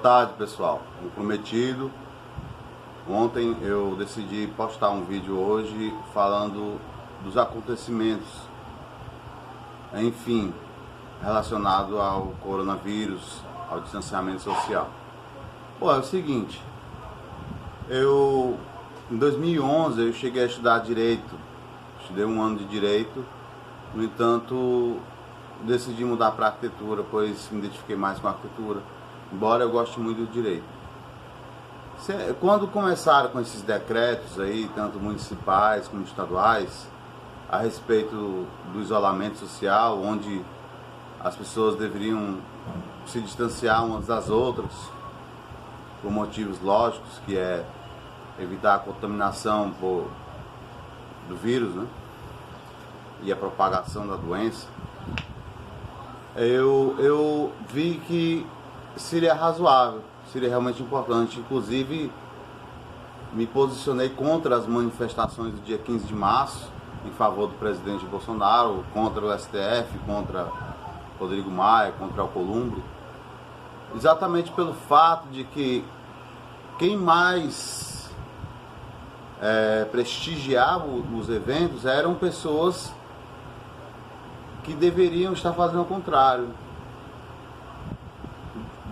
tarde, pessoal. Como prometido, ontem eu decidi postar um vídeo hoje falando dos acontecimentos, enfim, relacionado ao coronavírus, ao distanciamento social. Pô, é o seguinte, em 2011 eu cheguei a estudar Direito, estudei um ano de Direito, no entanto decidi mudar para Arquitetura, pois me identifiquei mais com a Arquitetura, embora eu goste muito do Direito. Quando começaram com esses decretos aí, tanto municipais como estaduais, a respeito do isolamento social, onde as pessoas deveriam se distanciar umas das outras, por motivos lógicos, que é evitar a contaminação do vírus, né? E a propagação da doença, eu vi que seria razoável, seria realmente importante. Inclusive, me posicionei contra as manifestações do dia 15 de março, em favor do presidente Bolsonaro, contra o STF, contra Rodrigo Maia, contra Alcolumbre, exatamente pelo fato de que quem mais prestigiava os eventos eram pessoas que deveriam estar fazendo o contrário,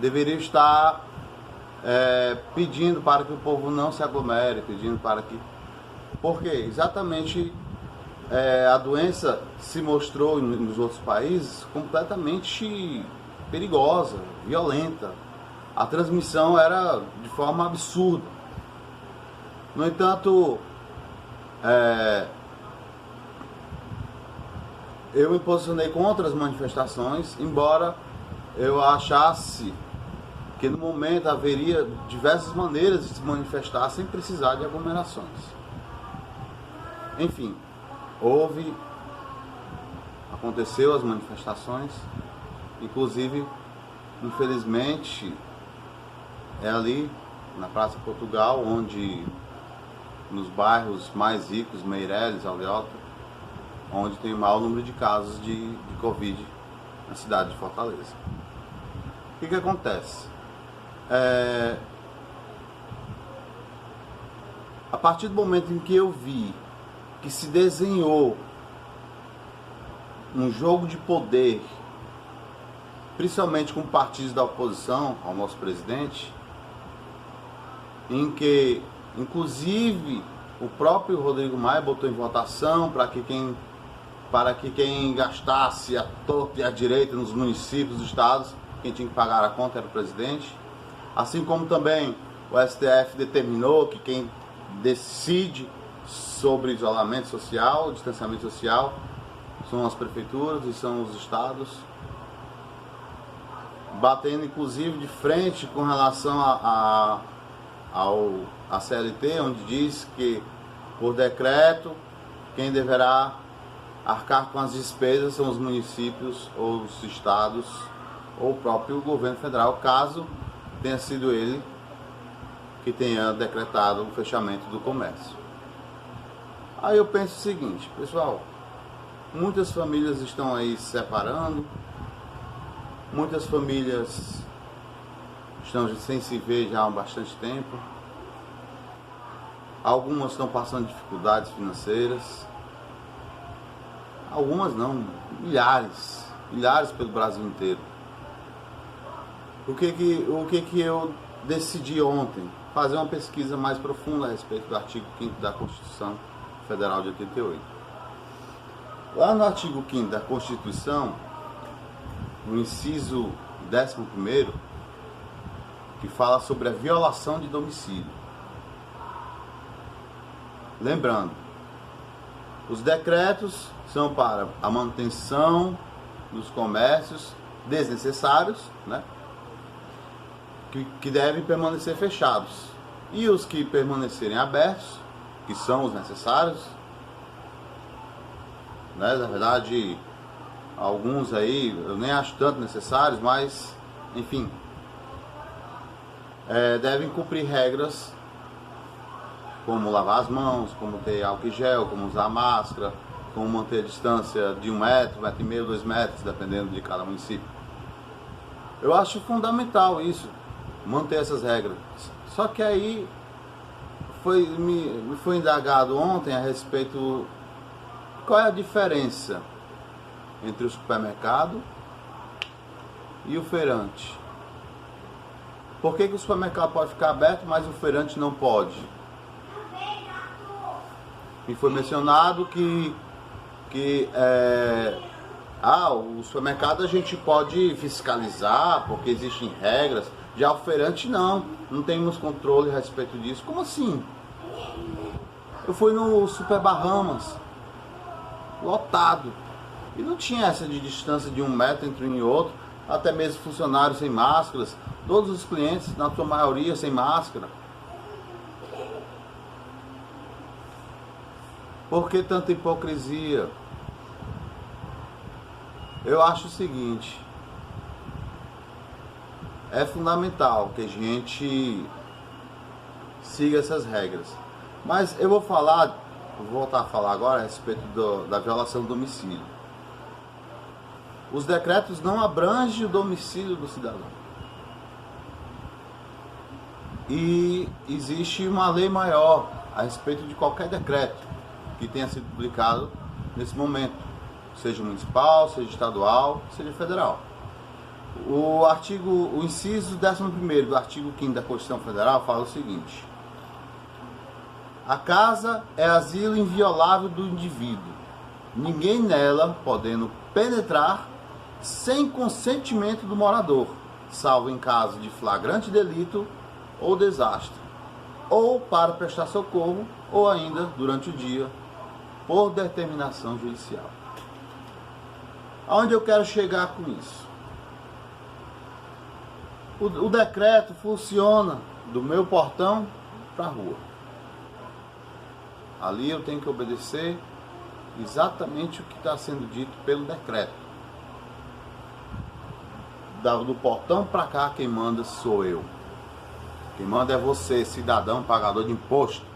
deveriam estar pedindo para que o povo não se aglomere, pedindo para que... Porque exatamente a doença se mostrou nos outros países completamente perigosa, violenta. A transmissão era de forma absurda. No entanto, eu me posicionei contra as manifestações, embora eu achasse que no momento haveria diversas maneiras de se manifestar sem precisar de aglomerações. Enfim, aconteceu as manifestações, inclusive, infelizmente, é ali na Praça Portugal, onde nos bairros mais ricos, Meireles, Aldeota, onde tem o maior número de casos de Covid na cidade de Fortaleza. O que acontece? A partir do momento em que eu vi que se desenhou um jogo de poder, principalmente com partidos da oposição ao nosso presidente, em que, inclusive, o próprio Rodrigo Maia botou em votação para que quem gastasse à torta e à direita nos municípios, dos estados, quem tinha que pagar a conta era o presidente. Assim como também o STF determinou que quem decide sobre isolamento social, distanciamento social, são as prefeituras e são os estados, batendo inclusive de frente com relação à CLT, onde diz que, por decreto, quem deverá arcar com as despesas são os municípios ou os estados ou o próprio governo federal, caso tenha sido ele que tenha decretado o fechamento do comércio. Aí eu penso o seguinte, pessoal, muitas famílias estão aí se separando, muitas famílias estão sem se ver já há bastante tempo, algumas estão passando dificuldades financeiras, algumas não, milhares pelo Brasil inteiro. O que eu decidi ontem? Fazer uma pesquisa mais profunda a respeito do artigo 5º da Constituição Federal de 88. Lá no artigo 5º da Constituição, no inciso 11º, que fala sobre a violação de domicílio. Lembrando, os decretos são para a manutenção dos comércios desnecessários, né? Que devem permanecer fechados. E os que permanecerem abertos, que são os necessários, né? Na verdade, alguns aí eu nem acho tanto necessários, mas, enfim, devem cumprir regras como lavar as mãos, como ter álcool em gel, como usar máscara, como manter a distância de 1 metro, 1,5 metro, 2 metros, dependendo de cada município. Eu acho fundamental isso, manter essas regras. Só que aí me foi indagado ontem a respeito qual é a diferença entre o supermercado e o feirante. Por que o supermercado pode ficar aberto, mas o feirante não pode? E foi mencionado que o supermercado a gente pode fiscalizar, porque existem regras. Já o feirante não temos controle a respeito disso. Como assim? Eu fui no Super Bahamas, lotado, e não tinha essa de distância de 1 metro entre um e outro, até mesmo funcionários sem máscaras, todos os clientes, na sua maioria, sem máscara. Por que tanta hipocrisia? Eu acho o seguinte, é fundamental que a gente siga essas regras. Mas eu vou voltar a falar agora a respeito da violação do domicílio. Os decretos não abrangem o domicílio do cidadão. E existe uma lei maior a respeito de qualquer decreto que tenha sido publicado nesse momento, seja municipal, seja estadual, seja federal. O inciso 11º do artigo 5º da Constituição Federal fala o seguinte: a casa é asilo inviolável do indivíduo, ninguém nela podendo penetrar sem consentimento do morador, salvo em caso de flagrante delito ou desastre, ou para prestar socorro, ou ainda durante o dia, por determinação judicial. Aonde eu quero chegar com isso? O decreto funciona do meu portão para a rua. Ali eu tenho que obedecer exatamente o que está sendo dito pelo decreto. Do portão para cá, quem manda sou eu. Quem manda é você, cidadão, pagador de imposto.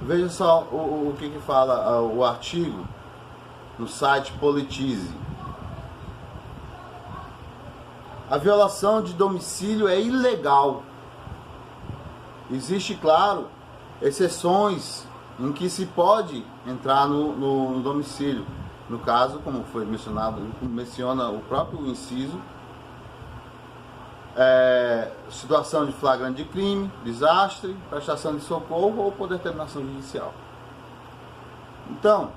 Veja só o que fala o artigo no site Politize. A violação de domicílio é ilegal. Existe, claro, exceções em que se pode entrar no domicílio. No caso, como foi mencionado, menciona o próprio inciso, situação de flagrante de crime, desastre, prestação de socorro ou por determinação judicial. Então,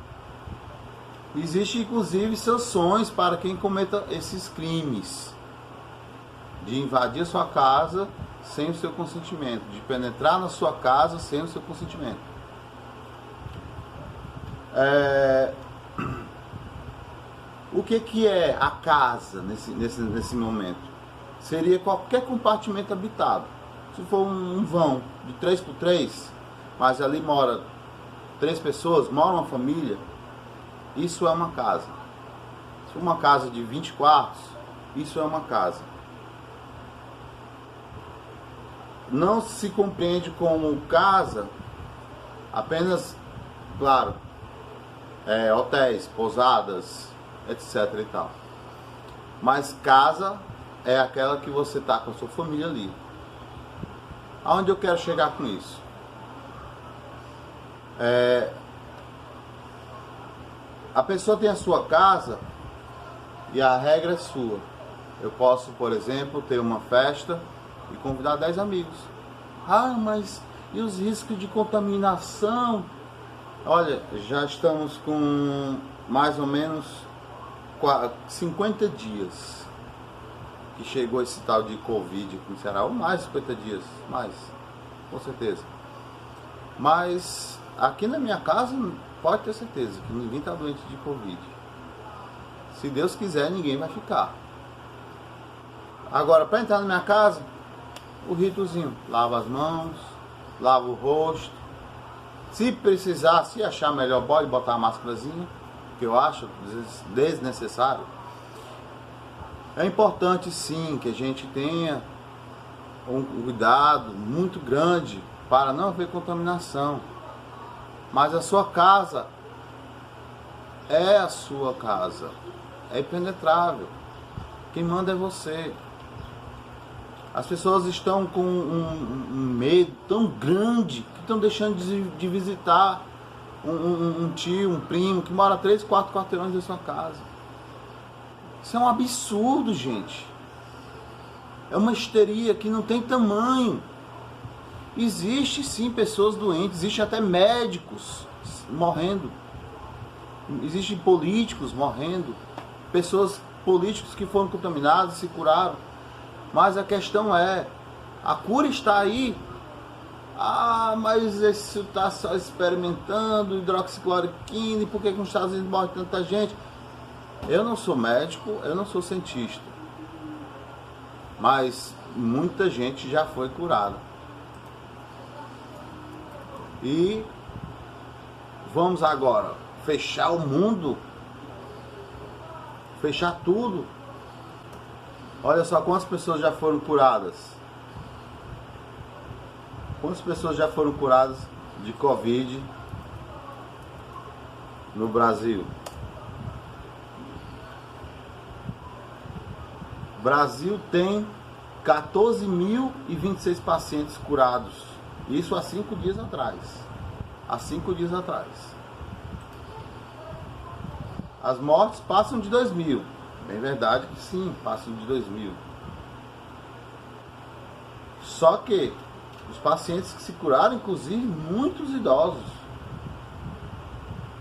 existe inclusive sanções para quem cometa esses crimes, de invadir a sua casa sem o seu consentimento, de penetrar na sua casa sem o seu consentimento. O que é a casa nesse momento? Seria qualquer compartimento habitado. Se for um vão de 3x3, mas ali mora 3 pessoas, mora uma família, isso é uma casa. Se for uma casa de 20 quartos, isso é uma casa. Não se compreende como casa apenas, claro, hotéis, pousadas, etc e tal. Mas casa é aquela que você está com a sua família ali. Aonde eu quero chegar com isso? A pessoa tem a sua casa e a regra é sua. Eu posso, por exemplo, ter uma festa e convidar 10 amigos. Ah, mas e os riscos de contaminação? Olha, já estamos com mais ou menos 50 dias que chegou esse tal de Covid aqui no Ceará, ou mais 50 dias, mais, com certeza. Mas aqui na minha casa, pode ter certeza que ninguém está doente de Covid. Se Deus quiser, ninguém vai ficar. Agora, para entrar na minha casa, o ritozinho, lava as mãos, lava o rosto. Se precisar, se achar melhor, pode botar a máscarazinha, que eu acho desnecessário. É importante sim que a gente tenha um cuidado muito grande para não haver contaminação. Mas a sua casa é a sua casa, é impenetrável. Quem manda é você. As pessoas estão com um medo tão grande que estão deixando de visitar um tio, um primo que mora a 3, 4 quarteirões da sua casa. Isso é um absurdo, gente. É uma histeria que não tem tamanho. Existe sim pessoas doentes, existe até médicos morrendo. Existem políticos morrendo. Pessoas políticos que foram contaminados e se curaram. Mas a questão é, a cura está aí. Ah, mas isso está só experimentando hidroxicloroquina, e por que nos Estados Unidos morre tanta gente? Eu não sou médico, eu não sou cientista. Mas muita gente já foi curada. E vamos agora fechar o mundo? Fechar tudo? Olha só quantas pessoas já foram curadas. Quantas pessoas já foram curadas de Covid no Brasil? O Brasil tem 14.026 pacientes curados. Isso há 5 dias atrás. Há 5 dias atrás. As mortes passam de 2.000. Bem verdade que sim, passam de 2.000. Só que os pacientes que se curaram, inclusive muitos idosos.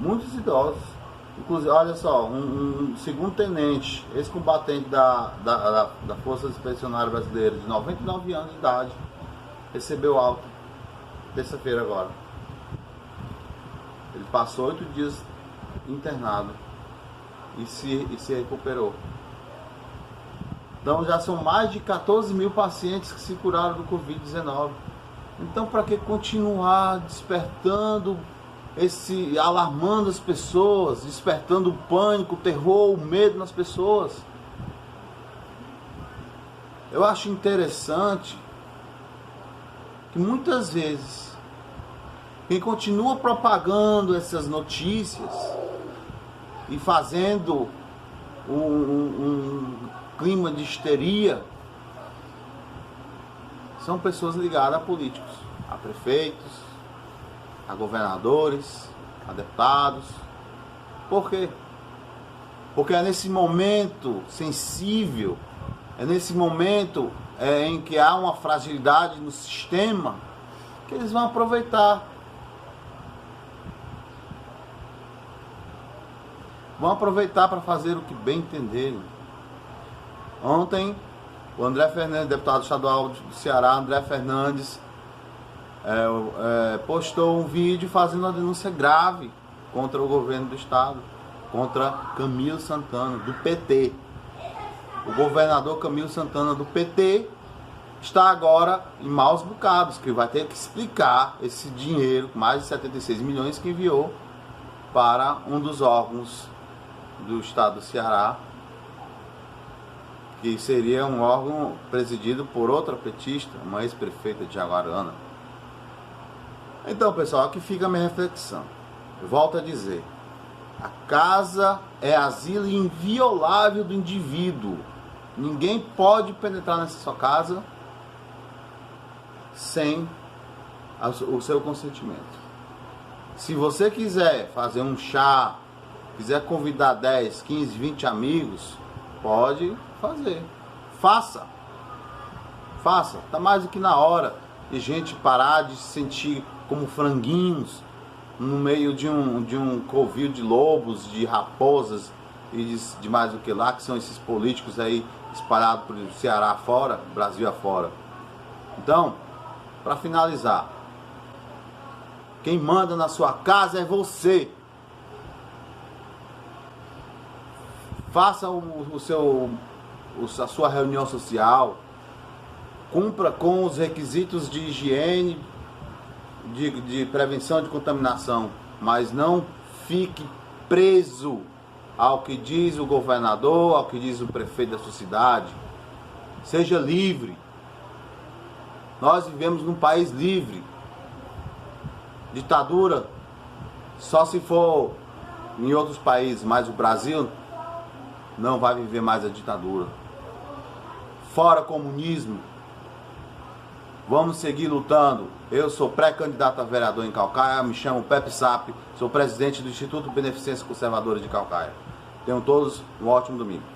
Muitos idosos. Inclusive, olha só, um segundo tenente, ex-combatente da Força Expedicionária Brasileira, de 99 anos de idade, recebeu alta terça-feira agora. Ele passou 8 dias internado e se recuperou. Então já são mais de 14.000 pacientes que se curaram do Covid-19. Então para que continuar despertando alarmando as pessoas, despertando o pânico, o terror, o medo nas pessoas? Eu acho interessante que muitas vezes quem continua propagando essas notícias e fazendo um clima de histeria são pessoas ligadas a políticos, a prefeitos, a governadores, a deputados. Por quê? Porque é nesse momento sensível, é nesse momento em que há uma fragilidade no sistema, que eles vão aproveitar. Vão aproveitar para fazer o que bem entenderem. Ontem, o André Fernandes, deputado estadual do Ceará, André Fernandes, postou um vídeo fazendo uma denúncia grave contra o governo do estado, contra Camilo Santana, do PT. O governador Camilo Santana, do PT, está agora em maus bocados, que vai ter que explicar esse dinheiro, mais de 76 milhões que enviou para um dos órgãos do estado do Ceará, que seria um órgão presidido por outra petista, uma ex-prefeita de Jaguarana. Então, pessoal, aqui fica a minha reflexão. Eu volto a dizer, a casa é asilo inviolável do indivíduo. Ninguém pode penetrar nessa sua casa sem o seu consentimento. Se você quiser fazer um chá, quiser convidar 10, 15, 20 amigos, pode fazer. Faça. Está mais do que na hora de gente parar de se sentir como franguinhos no meio de um covil de lobos, de raposas e de mais do que lá, que são esses políticos aí espalhados por Ceará afora, Brasil afora. Então, para finalizar, quem manda na sua casa é você. Faça a sua reunião social, cumpra com os requisitos de higiene, de prevenção de contaminação, mas não fique preso ao que diz o governador, ao que diz o prefeito da sua cidade. Seja livre. Nós vivemos num país livre. Ditadura só se for em outros países, mas o Brasil não vai viver mais a ditadura. Fora comunismo. Vamos seguir lutando. Eu sou pré-candidato a vereador em Calcaia, me chamo Pepe Sap, sou presidente do Instituto Beneficência Conservadora de Calcaia. Tenham todos um ótimo domingo.